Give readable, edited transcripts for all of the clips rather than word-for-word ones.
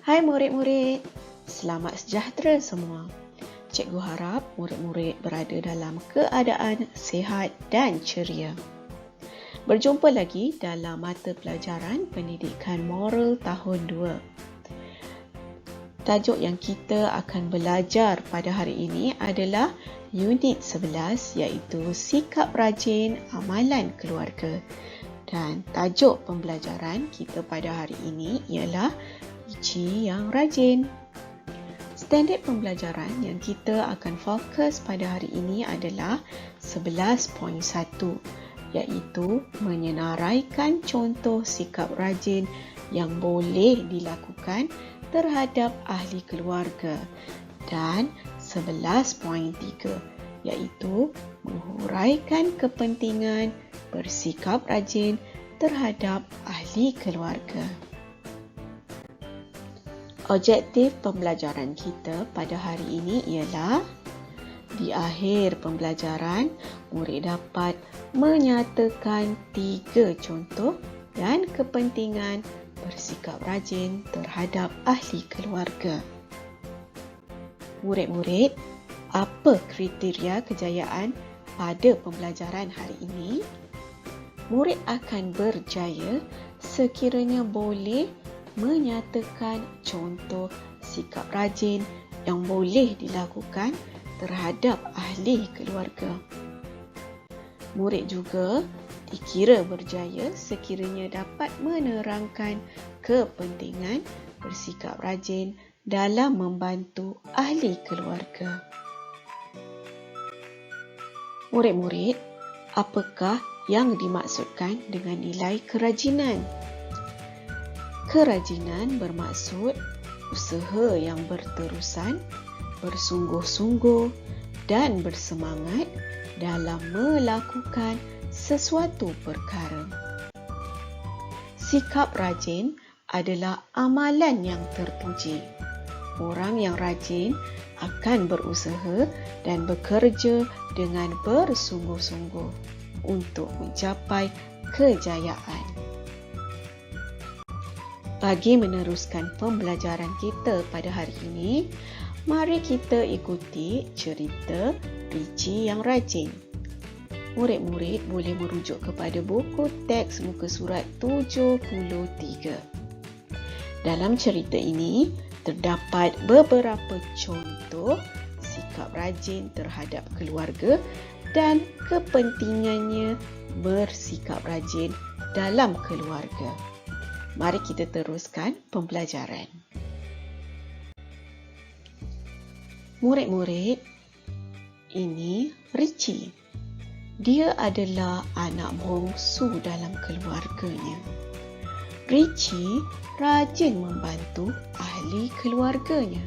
Hai murid-murid, selamat sejahtera semua. Cikgu harap murid-murid berada dalam keadaan sihat dan ceria. Berjumpa lagi dalam mata pelajaran Pendidikan Moral tahun 2. Tajuk yang kita akan belajar pada hari ini adalah Unit 11 iaitu Sikap Rajin Amalan Keluarga. Dan tajuk pembelajaran kita pada hari ini ialah Richie yang rajin. Standard pembelajaran yang kita akan fokus pada hari ini adalah 11.1 iaitu menyenaraikan contoh sikap rajin yang boleh dilakukan terhadap ahli keluarga, dan 11.3 iaitu menghuraikan kepentingan bersikap rajin terhadap ahli keluarga. Objektif pembelajaran kita pada hari ini ialah di akhir pembelajaran, murid dapat menyatakan 3 contoh dan kepentingan bersikap rajin terhadap ahli keluarga. Murid-murid, apa kriteria kejayaan pada pembelajaran hari ini? Murid akan berjaya sekiranya boleh menyatakan contoh sikap rajin yang boleh dilakukan terhadap ahli keluarga. Murid juga dikira berjaya sekiranya dapat menerangkan kepentingan bersikap rajin dalam membantu ahli keluarga. Murid-murid, apakah yang dimaksudkan dengan nilai kerajinan? Kerajinan bermaksud usaha yang berterusan, bersungguh-sungguh dan bersemangat dalam melakukan sesuatu perkara. Sikap rajin adalah amalan yang terpuji. Orang yang rajin akan berusaha dan bekerja dengan bersungguh-sungguh untuk mencapai kejayaan. Bagi meneruskan pembelajaran kita pada hari ini, mari kita ikuti cerita Richie yang rajin. Murid-murid boleh merujuk kepada buku teks muka surat 73. Dalam cerita ini, terdapat beberapa contoh sikap rajin terhadap keluarga dan kepentingannya bersikap rajin dalam keluarga. Mari kita teruskan pembelajaran. Murid-murid, ini Richie. Dia adalah anak bongsu dalam keluarganya. Richie rajin membantu ahli keluarganya.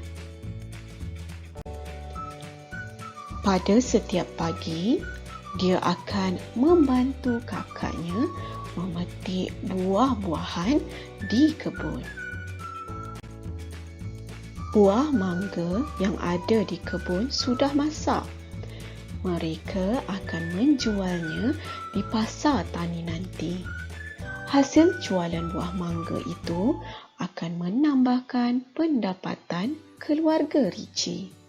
Pada setiap pagi, dia akan membantu kakaknya memetik buah-buahan di kebun. Buah mangga yang ada di kebun sudah masak. Mereka akan menjualnya di pasar tani nanti. Hasil jualan buah mangga itu akan menambahkan pendapatan keluarga Richie.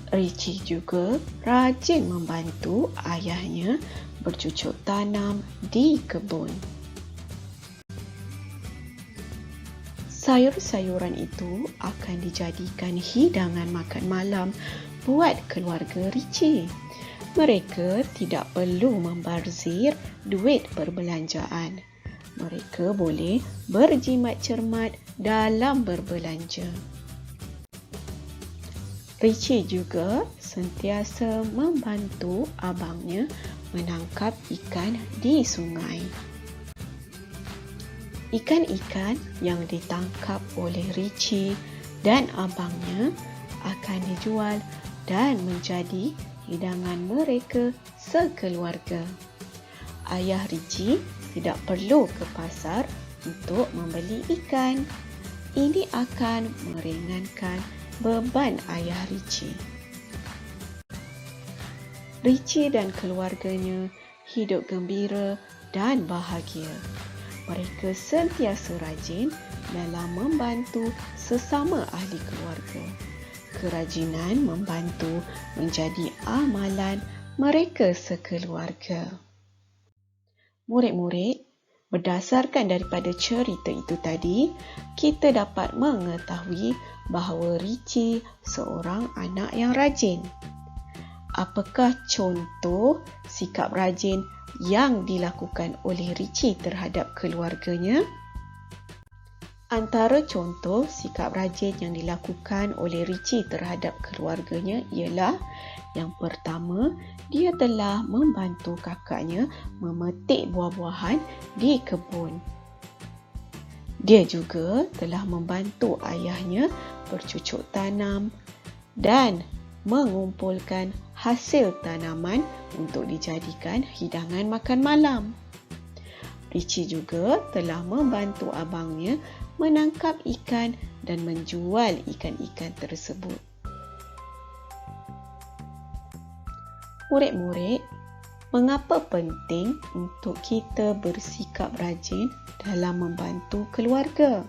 Richie juga rajin membantu ayahnya bercucuk tanam di kebun. Sayur-sayuran itu akan dijadikan hidangan makan malam buat keluarga Richie. Mereka tidak perlu membazir duit perbelanjaan. Mereka boleh berjimat cermat dalam berbelanja. Richie juga sentiasa membantu abangnya menangkap ikan di sungai. Ikan-ikan yang ditangkap oleh Richie dan abangnya akan dijual dan menjadi hidangan mereka sekeluarga. Ayah Richie tidak perlu ke pasar untuk membeli ikan. Ini akan meringankan beban ayah Richie. Richie dan keluarganya hidup gembira dan bahagia. mereka sentiasa rajin dalam membantu sesama ahli keluarga. Kerajinan membantu menjadi amalan mereka sekeluarga. Murid-murid, berdasarkan daripada cerita itu tadi, kita dapat mengetahui bahawa Richie seorang anak yang rajin. Apakah contoh sikap rajin yang dilakukan oleh Richie terhadap keluarganya? Antara contoh sikap rajin yang dilakukan oleh Richie terhadap keluarganya ialah yang pertama, dia telah membantu kakaknya memetik buah-buahan di kebun. Dia juga telah membantu ayahnya bercucuk tanam dan mengumpulkan hasil tanaman untuk dijadikan hidangan makan malam. Richie juga telah membantu abangnya menangkap ikan dan menjual ikan-ikan tersebut. Murid-murid, mengapa penting untuk kita bersikap rajin dalam membantu keluarga?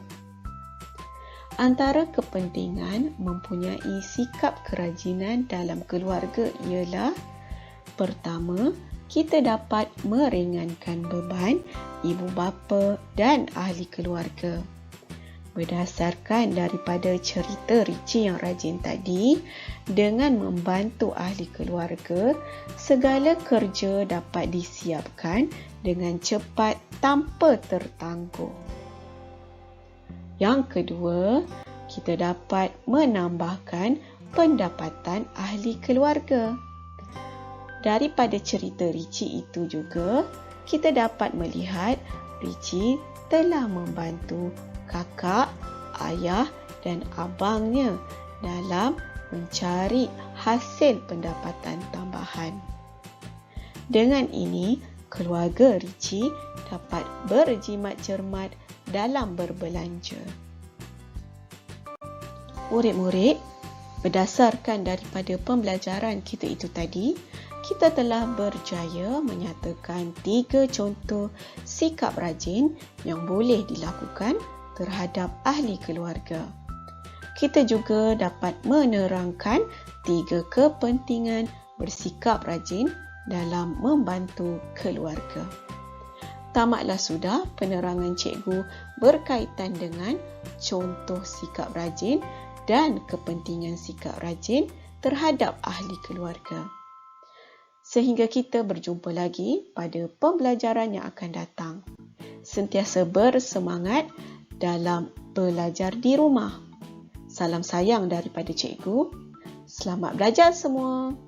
Antara kepentingan mempunyai sikap kerajinan dalam keluarga ialah: pertama, kita dapat meringankan beban ibu bapa dan ahli keluarga. Berdasarkan daripada cerita Richie yang rajin tadi, dengan membantu ahli keluarga, segala kerja dapat disiapkan dengan cepat tanpa tertangguh. Yang kedua, kita dapat menambahkan pendapatan ahli keluarga. Daripada cerita Richie itu juga, kita dapat melihat Richie telah membantu kakak, ayah dan abangnya dalam mencari hasil pendapatan tambahan. Dengan ini, keluarga Richie dapat berjimat cermat dalam berbelanja. Murid-murid, berdasarkan daripada pembelajaran kita itu tadi, kita telah berjaya menyatakan 3 contoh sikap rajin yang boleh dilakukan terhadap ahli keluarga. Kita juga dapat menerangkan 3 kepentingan bersikap rajin dalam membantu keluarga. Tamatlah sudah penerangan cikgu berkaitan dengan contoh sikap rajin dan kepentingan sikap rajin terhadap ahli keluarga. Sehingga kita berjumpa lagi pada pembelajaran yang akan datang. Sentiasa bersemangat dalam belajar di rumah. Salam sayang daripada cikgu. Selamat belajar semua.